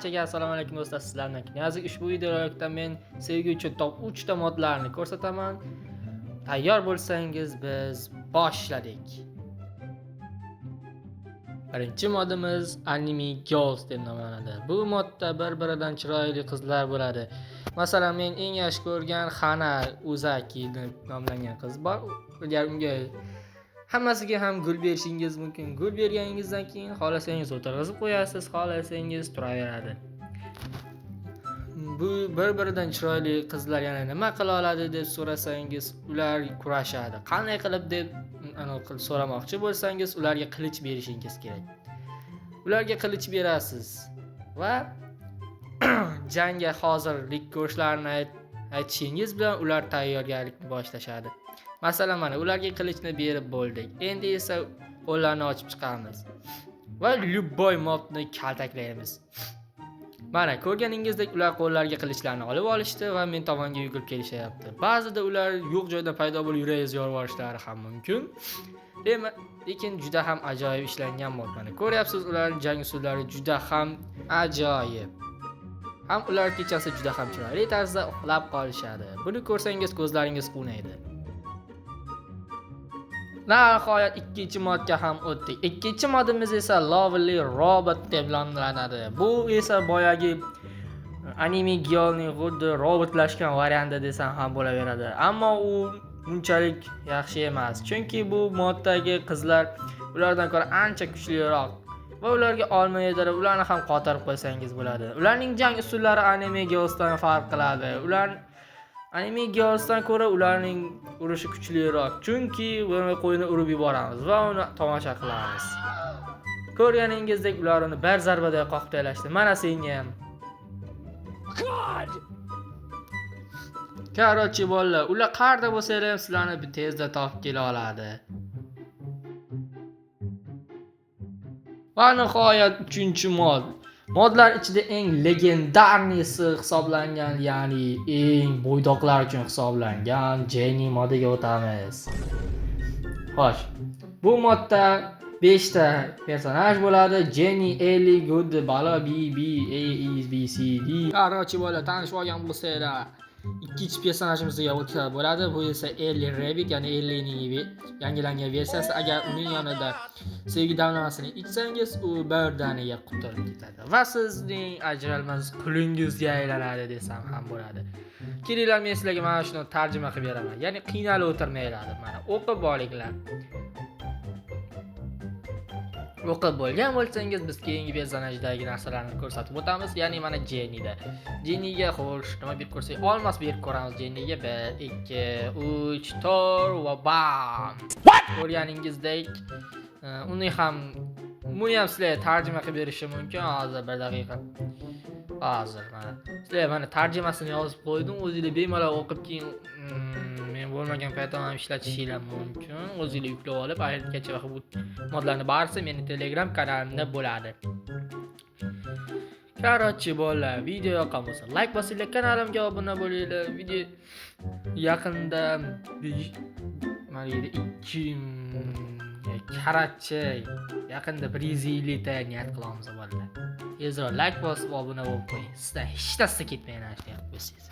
Barchaga assalomu alaykum do'stlar, sizlarni Knyazik. Ushbu videoda men sevgi uchun top 3 ta modlarni ko'rsataman. Tayyor bo'lsangiz biz boshladik. Birinchi modimiz Anime Girls deb nomlanadi. Bu modda bir-biridan chiroyli qizlar bo'ladi. Masalan, men eng yaxshi ko'rgan Hana Uzaki deb nomlangan qiz bor. Unga hammasiga ham gul berishingiz mumkin. Gul berganingizdan keyin xohlasangiz o'tirg'izib qo'yasiz, xohlasangiz turaveradi. Bu bir-biridan chiroyli qizlar yana nima qila oladi deb so'rasangiz, ular kurashadi. Qanday qilib deb so'ramoqchi bo'lsangiz, ularga qilich berishingiz kerak. Ularga qilich berasiz va jangga hozirlik ko'rishlarini aytishingiz bilan ular tayyorgarlikni boshlashadi. Masalan, mana ularga qilichni berib bo'ldik. Endi esa qo'llarni ochib chiqamiz va любой mobni kaltaklaymiz. Mana ko'rganingizdek ular qo'llariga qilichlarni olib olishdi va men tomonga yugurib kelishyapti. Ba'zida ular yo'q joydan paydo bo'lib yuragingizni yorib olishlari ham mumkin. Lekin juda ham ajoyib ishlangan mod. Mana ko'ryapsiz, ularning jang usullari juda ham ajoyib. Ham ular kechasi juda ham chiroyli tarzda uxlab qolishadi. Buni ko'rsangiz ko'zlaringiz quvnaydi. Nihoyat ikkinchi modga ham o'tdik. Ikkinchi modimiz esa Lovely Robot deb nomlanadi. Bu esa boyagi Anime Girl'ning xuddi robotlashgan varianti desam ham bo'laveradi. Ammo u unchalik yaxshi emas, chunki bu moddagi qizlar ulardan ko'ra ancha kuchliroq va ularga olma yedirib, ularni ham qotirib qo'ysangiz bo'ladi. Ularning jang usullari Anime Girl'dan farq qiladi. Anime Girls'dan ko'ra ularning urishi kuchliroq, chunki buni qo'yni urib yuboramiz va uni tomosha qilamiz. Ko'rganingizdek ular uni bir zarbada qoqib tashlashdi. Mana senga ham. Qarochi bolalar, ular qayerda bo'lsa ham sizlarni tezda topib kela oladi. Va nihoyat 3-mod. Modlar ichida eng legendarnisi hisoblangan, ya'ni eng bo'ydoqlar uchun hisoblangan Jenny modiga o'tamiz. Xo'sh, bu modda 5 ta personaj bo'ladi. Jenny, Ellie, Good, Bala, B, A, E, B, C, D. Qarochi bolalar, tanishib olgan bo'lsanglar, ikkinchi personajimizga o'tib bo'ladi. Bu esa Ellie Rabbit, ya'ni Elliening yangilangan versiyasi. Agar uning yonida sevgi damlamasini ichsangiz, u birdaniga qutulib ketadi va sizning ajralmas qulingizga aylanadi desam ham bo'ladi. Kelinglar, men sizlarga mana shuni tarjima qilib beraman. Ya'ni qiynalib o'tirmanglar. Mana o'qib olinglar. O'qib bo'lgan bo'lsangiz, biz keyingi personajdagi narsalarni ko'rsatib o'tamiz. Ya'ni mana Jennyga xo'sh, nima berib ko'rsak, olmos berib ko'ramiz Jennyga. 1, 2, 3, 4 va bam. Ko'rganingizdek, uni ham sizlarga tarjima qilib berishim mumkin. Hozir 1 daqiqa. Hozir mana sizlarga mana tarjimasini yozib qo'ydim. O'zingizlar bemalol o'qib keyin men bo'lmagan paytda ham ishlatishinglar mumkin. O'zingizlar yuklab olib, aytgacha bu modlarni barisi meni Telegram kanalimda bo'ladi. Qarochi bolalar, video yoqqan bo'lsa like bosinglar, kanalimga obuna bo'linglar. Video yaqinda mana 2 Karachi yaqinda 150 ta niyat qilamiz bolalar. Tezroq like bosib obuna bo'lib qo'ying. Sizdan hech narsa ketmaydi, ana shunday qilib qo'ysangiz.